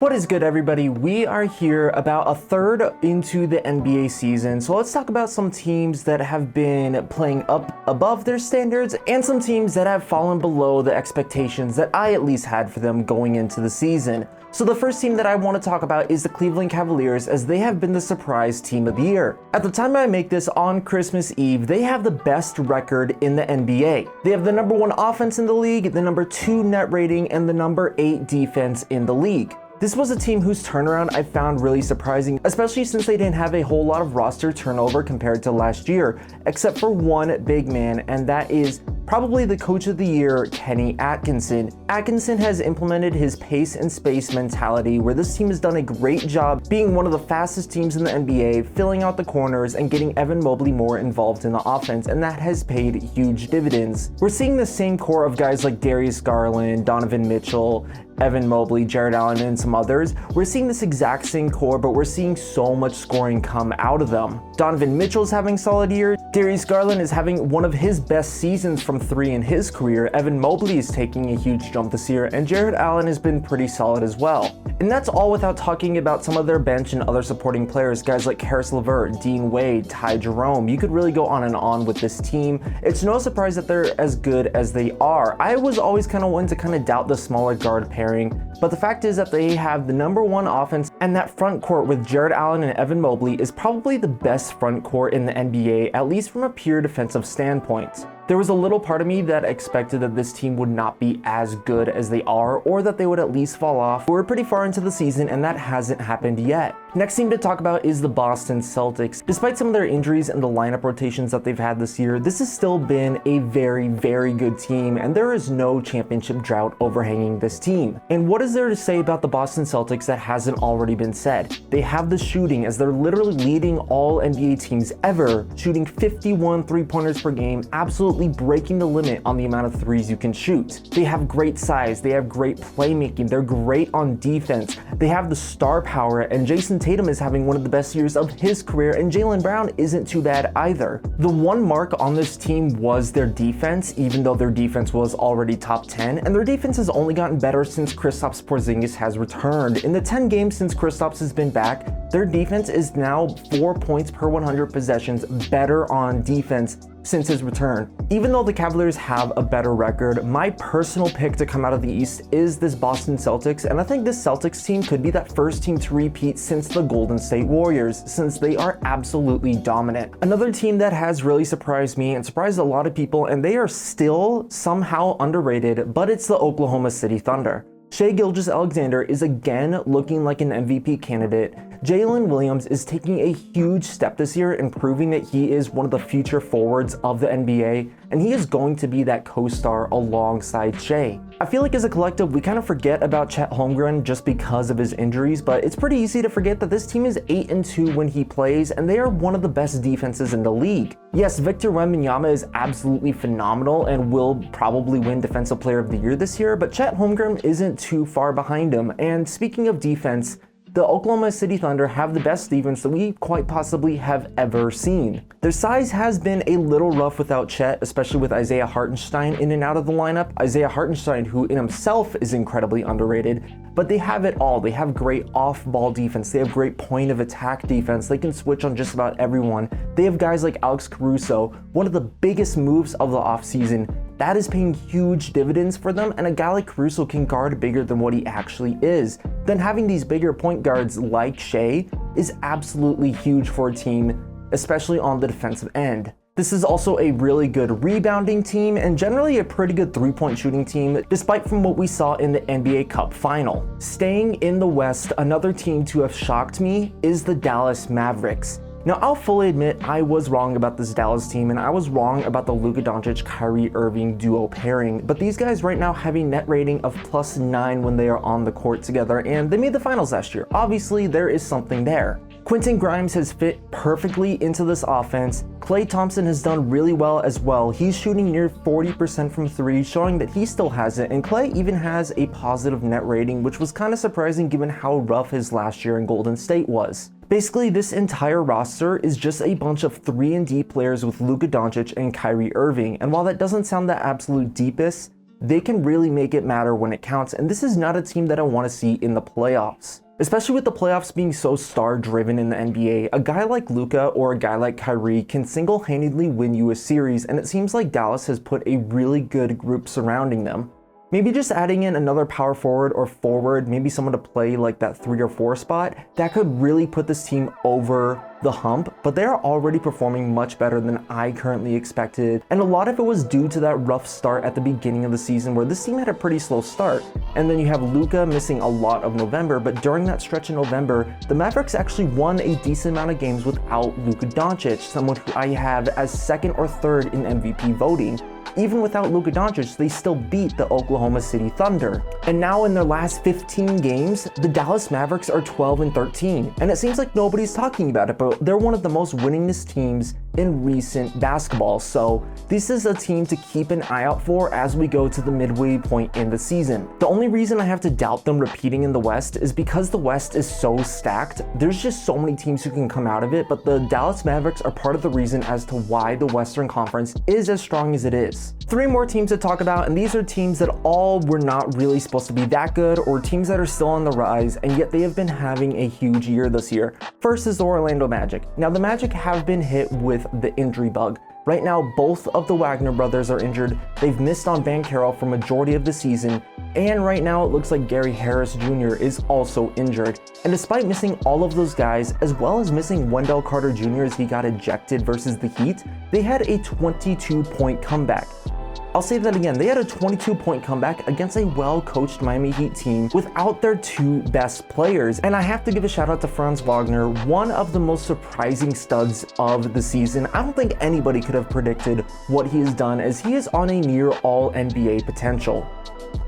What is good, everybody? We are here about a third into the NBA season, so let's talk about some teams that have been playing up above their standards and some teams that have fallen below the expectations that I at least had for them going into the season. So the first team that I want to talk about is the Cleveland Cavaliers, as they have been the surprise team of the year. At the time I make this on Christmas Eve, they have the best record in the NBA. They have the number 1 offense in the league, the number 2 net rating, and the number 8 defense in the league. This was a team whose turnaround I found really surprising, especially since they didn't have a whole lot of roster turnover compared to last year, except for one big man, and that is probably the coach of the year, Kenny Atkinson. Atkinson has implemented his pace and space mentality, where this team has done a great job being one of the fastest teams in the NBA, filling out the corners and getting Evan Mobley more involved in the offense, and that has paid huge dividends. We're seeing the same core of guys like Darius Garland, Donovan Mitchell, Evan Mobley, Jared Allen, and some others. We're seeing this exact same core, but we're seeing so much scoring come out of them. Donovan Mitchell's having a solid year. Darius Garland is having one of his best seasons from 3 in his career. Evan Mobley is taking a huge jump this year, and Jared Allen has been pretty solid as well. And that's all without talking about some of their bench and other supporting players, guys like Karis LeVert, Dean Wade, Ty Jerome. You could really go on and on with this team. It's no surprise that they're as good as they are. I was always kind of one to kind of doubt the smaller guard pairing, but the fact is that they have the number 1 offense, and that front court with Jared Allen and Evan Mobley is probably the best front court in the NBA, at least from a pure defensive standpoint. There was a little part of me that expected that this team would not be as good as they are, or that they would at least fall off. We're pretty far into the season, and that hasn't happened yet. Next team to talk about is the Boston Celtics. Despite some of their injuries and the lineup rotations that they've had this year, this has still been a very, very good team, and there is no championship drought overhanging this team. And what is there to say about the Boston Celtics that hasn't already been said? They have the shooting, as they're literally leading all NBA teams ever, shooting 51 3-pointers per game, absolutely breaking the limit on the amount of threes you can shoot. They have great size, they have great playmaking, they're great on defense, they have the star power, and Jason Tatum is having one of the best years of his career, and Jaylen Brown isn't too bad either. The one mark on this team was their defense, even though their defense was already top 10, and their defense has only gotten better since Kristaps Porzingis has returned. In the 10 games since Kristaps has been back, their defense is now 4 points per 100 possessions better on defense since his return. Even though the Cavaliers have a better record, my personal pick to come out of the East is this Boston Celtics, and I think this Celtics team could be that first team to repeat since the Golden State Warriors, since they are absolutely dominant. Another team that has really surprised me and surprised a lot of people, and they are still somehow underrated, but it's the Oklahoma City Thunder. Shai Gilgeous-Alexander is again looking like an MVP candidate. Jalen Williams is taking a huge step this year and proving that he is one of the future forwards of the NBA, and he is going to be that co-star alongside Shai. I feel like as a collective, we kind of forget about Chet Holmgren just because of his injuries, but it's pretty easy to forget that this team is 8-2 when he plays, and they are one of the best defenses in the league. Yes, Victor Wembanyama is absolutely phenomenal and will probably win Defensive Player of the Year this year, but Chet Holmgren isn't too far behind him. And speaking of defense, the Oklahoma City Thunder have the best defense that we quite possibly have ever seen. Their size has been a little rough without Chet, especially with Isaiah Hartenstein in and out of the lineup. Isaiah Hartenstein, who in himself is incredibly underrated, but they have it all. They have great off-ball defense. They have great point of attack defense. They can switch on just about everyone. They have guys like Alex Caruso, one of the biggest moves of the offseason. That is paying huge dividends for them, and a guy like Caruso can guard bigger than what he actually is. Then having these bigger point guards like Shai is absolutely huge for a team, especially on the defensive end. This is also a really good rebounding team and generally a pretty good 3-point shooting team, despite from what we saw in the NBA Cup final. Staying in the West, another team to have shocked me is the Dallas Mavericks. Now, I'll fully admit I was wrong about this Dallas team, and I was wrong about the Luka Doncic-Kyrie Irving duo pairing, but these guys right now have a net rating of +9 when they are on the court together, and they made the finals last year. Obviously, there is something there. Quentin Grimes has fit perfectly into this offense. Klay Thompson has done really well as well. He's shooting near 40% from 3, showing that he still has it, and Klay even has a positive net rating, which was kind of surprising given how rough his last year in Golden State was. Basically, this entire roster is just a bunch of 3-and-D players with Luka Doncic and Kyrie Irving, and while that doesn't sound the absolute deepest, they can really make it matter when it counts, and this is not a team that I want to see in the playoffs. Especially with the playoffs being so star-driven in the NBA, a guy like Luka or a guy like Kyrie can single-handedly win you a series, and it seems like Dallas has put a really good group surrounding them. Maybe just adding in another power forward or forward, maybe someone to play like that 3 or 4 spot, that could really put this team over the hump, but they're already performing much better than I currently expected, and a lot of it was due to that rough start at the beginning of the season where this team had a pretty slow start. And then you have Luka missing a lot of November, but during that stretch in November, the Mavericks actually won a decent amount of games without Luka Doncic, someone who I have as second or third in MVP voting. Even without Luka Doncic, they still beat the Oklahoma City Thunder. And now in their last 15 games, the Dallas Mavericks are 12-13. And it seems like nobody's talking about it, but they're one of the most winningest teams in recent basketball. So this is a team to keep an eye out for as we go to the midway point in the season. The only reason I have to doubt them repeating in the West is because the West is so stacked. There's just so many teams who can come out of it, but the Dallas Mavericks are part of the reason as to why the Western Conference is as strong as it is. 3 more teams to talk about, and these are teams that all were not really supposed to be that good, or teams that are still on the rise, and yet they have been having a huge year this year. First is the Orlando Magic. Now the Magic have been hit with the injury bug. Right now, both of the Wagner brothers are injured. They've missed on Banchero for majority of the season, and right now it looks like Gary Harris Jr. is also injured. And despite missing all of those guys, as well as missing Wendell Carter Jr. as he got ejected versus the Heat, they had a 22-point comeback. I'll say that again, they had a 22-point comeback against a well-coached Miami Heat team without their 2 best players. And I have to give a shout out to Franz Wagner, one of the most surprising studs of the season. I don't think anybody could have predicted what he has done, as he is on a near all-NBA potential.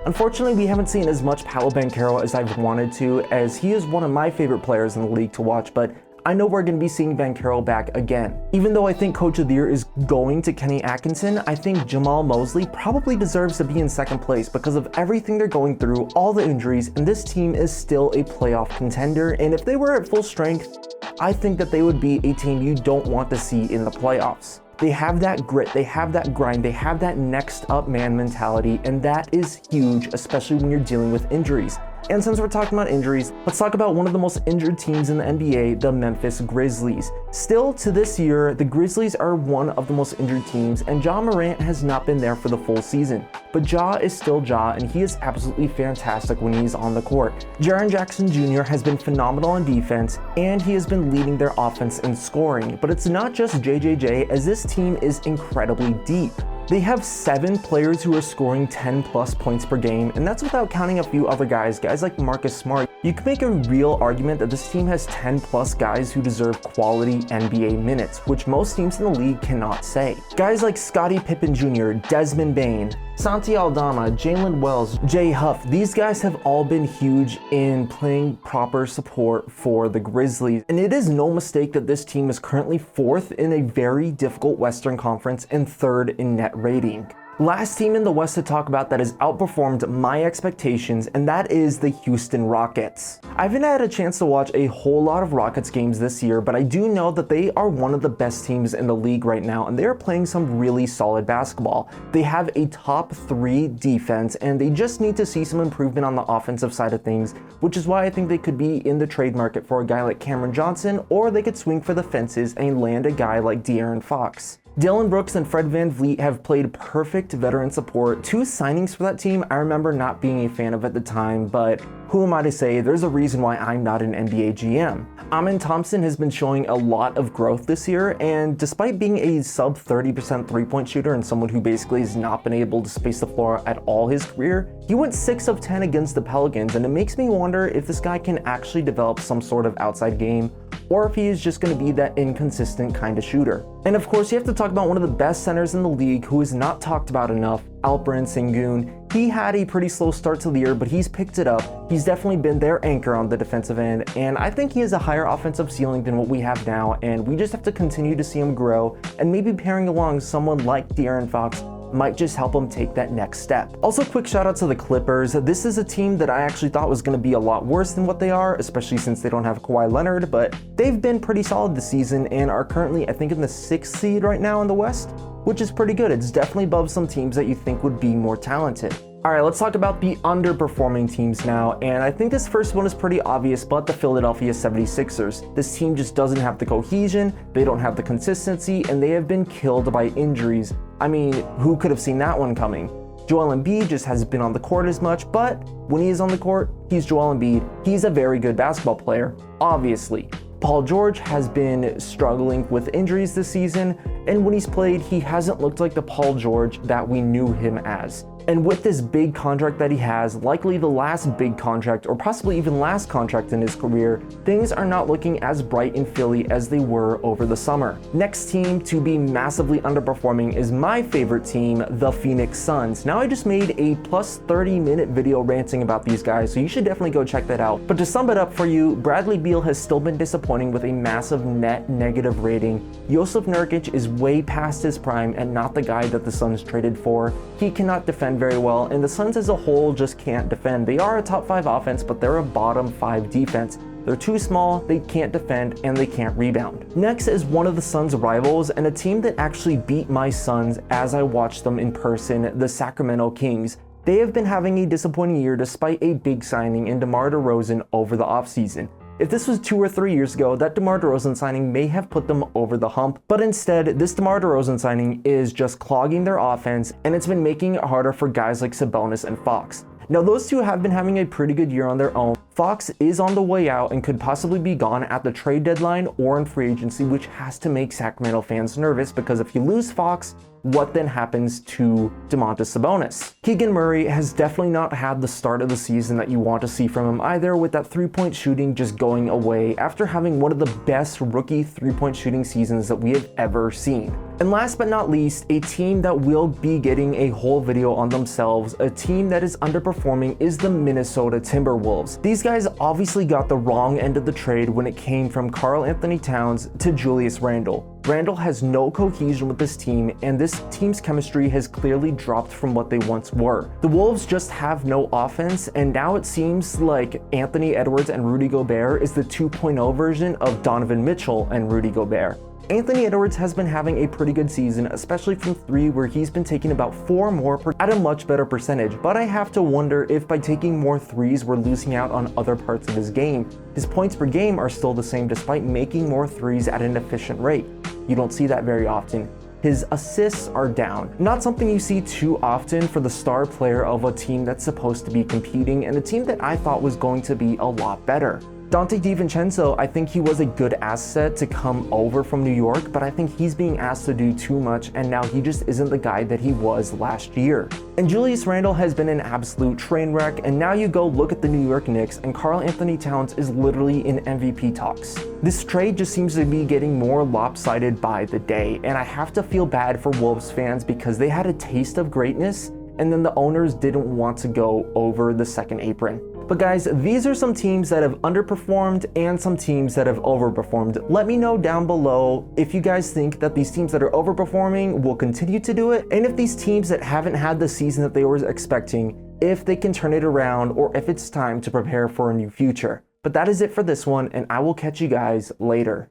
Unfortunately, we haven't seen as much Paolo Banchero as I've wanted to, as he is one of my favorite players in the league to watch, but I know we're going to be seeing Banchero back again. Even though I think Coach of the Year is going to Kenny Atkinson, I think Jamal Mosley probably deserves to be in second place because of everything they're going through, all the injuries, and this team is still a playoff contender, and if they were at full strength, I think that they would be a team you don't want to see in the playoffs. They have that grit, they have that grind, they have that next up man mentality, and that is huge, especially when you're dealing with injuries. And since we're talking about injuries, let's talk about one of the most injured teams in the NBA, the Memphis Grizzlies. Still to this year, the Grizzlies are one of the most injured teams, and Ja Morant has not been there for the full season. But Ja is still Ja, and he is absolutely fantastic when he's on the court. Jaren Jackson Jr. has been phenomenal on defense, and he has been leading their offense in scoring. But it's not just JJJ, as this team is incredibly deep. They have 7 players who are scoring 10 plus points per game, and that's without counting a few other guys like Marcus Smart. You can make a real argument that this team has 10 plus guys who deserve quality NBA minutes, which most teams in the league cannot say. Guys like Scottie Pippen Jr., Desmond Bane, Santi Aldama, Jalen Wells, Jay Huff, these guys have all been huge in playing proper support for the Grizzlies. And it is no mistake that this team is currently 4th in a very difficult Western Conference and 3rd in net rating. Last team in the West to talk about that has outperformed my expectations, and that is the Houston Rockets. I haven't had a chance to watch a whole lot of Rockets games this year, but I do know that they are one of the best teams in the league right now, and they are playing some really solid basketball. They have a top 3 defense, and they just need to see some improvement on the offensive side of things, which is why I think they could be in the trade market for a guy like Cameron Johnson, or they could swing for the fences and land a guy like De'Aaron Fox. Dillon Brooks and Fred VanVleet have played perfect veteran support. 2 signings for that team I remember not being a fan of at the time, but who am I to say? There's a reason why I'm not an NBA GM. Amen Thompson has been showing a lot of growth this year, and despite being a sub 30% 3-point shooter and someone who basically has not been able to space the floor at all his career, he went 6 of 10 against the Pelicans, and it makes me wonder if this guy can actually develop some sort of outside game, or if he is just going to be that inconsistent kind of shooter. And of course, you have to talk about one of the best centers in the league who is not talked about enough, Alperen Sengun. He had a pretty slow start to the year, but he's picked it up. He's definitely been their anchor on the defensive end, and I think he has a higher offensive ceiling than what we have now, and we just have to continue to see him grow, and maybe pairing along someone like De'Aaron Fox might just help them take that next step. Also, quick shout out to the Clippers. This is a team that I actually thought was going to be a lot worse than what they are, especially since they don't have Kawhi Leonard, but they've been pretty solid this season and are currently, I think, in the 6th seed right now in the West. which is pretty good. It's definitely above some teams that you think would be more talented. All right, let's talk about the underperforming teams now, and I think this first one is pretty obvious, but the Philadelphia 76ers. This team just doesn't have the cohesion, they don't have the consistency, and they have been killed by injuries. I mean, who could have seen that one coming? Joel Embiid just hasn't been on the court as much, but when he is on the court, he's Joel Embiid. He's a very good basketball player, obviously. Paul George has been struggling with injuries this season, and when he's played, he hasn't looked like the Paul George that we knew him as. And with this big contract that he has, likely the last big contract or possibly even last contract in his career, things are not looking as bright in Philly as they were over the summer. Next team to be massively underperforming is my favorite team, the Phoenix Suns. Now I just made a plus 30-minute video ranting about these guys, so you should definitely go check that out. But to sum it up for you, Bradley Beal has still been disappointing with a massive net negative rating. Jusuf Nurkic is way past his prime and not the guy that the Suns traded for. He cannot defend very well, and the Suns as a whole just can't defend. They are a top 5 offense, but they're a bottom 5 defense. They're too small, they can't defend, and they can't rebound. Next is one of the Suns' rivals, and a team that actually beat my Suns as I watched them in person, the Sacramento Kings. They have been having a disappointing year despite a big signing in DeMar DeRozan over the offseason. If this was 2 or 3 years ago, that DeMar DeRozan signing may have put them over the hump, but instead, this DeMar DeRozan signing is just clogging their offense, and it's been making it harder for guys like Sabonis and Fox. Now, those two have been having a pretty good year on their own. Fox is on the way out and could possibly be gone at the trade deadline or in free agency, which has to make Sacramento fans nervous, because if you lose Fox, what then happens to Domantas Sabonis? Keegan Murray has definitely not had the start of the season that you want to see from him either, with that three-point shooting just going away after having one of the best rookie three-point shooting seasons that we have ever seen. And last but not least, a team that will be getting a whole video on themselves, a team that is underperforming, is the Minnesota Timberwolves. These guys obviously got the wrong end of the trade when it came from Karl Anthony Towns to Julius Randle. Randle has no cohesion with this team, and this team's chemistry has clearly dropped from what they once were. The Wolves just have no offense, and now it seems like Anthony Edwards and Rudy Gobert is the 2.0 version of Donovan Mitchell and Rudy Gobert. Anthony Edwards has been having a pretty good season, especially from 3, where he's been taking about 4 more at a much better percentage, but I have to wonder if by taking more 3s we're losing out on other parts of his game. His points per game are still the same despite making more 3s at an efficient rate. You don't see that very often. His assists are down. Not something you see too often for the star player of a team that's supposed to be competing, and a team that I thought was going to be a lot better. Dante DiVincenzo, I think he was a good asset to come over from New York, but I think he's being asked to do too much, and now he just isn't the guy that he was last year. And Julius Randle has been an absolute train wreck, and now you go look at the New York Knicks, and Karl Anthony Towns is literally in MVP talks. This trade just seems to be getting more lopsided by the day, and I have to feel bad for Wolves fans because they had a taste of greatness, and then the owners didn't want to go over the second apron. But guys, these are some teams that have underperformed and some teams that have overperformed. Let me know down below if you guys think that these teams that are overperforming will continue to do it, and if these teams that haven't had the season that they were expecting, if they can turn it around, or if it's time to prepare for a new future. But that is it for this one, and I will catch you guys later.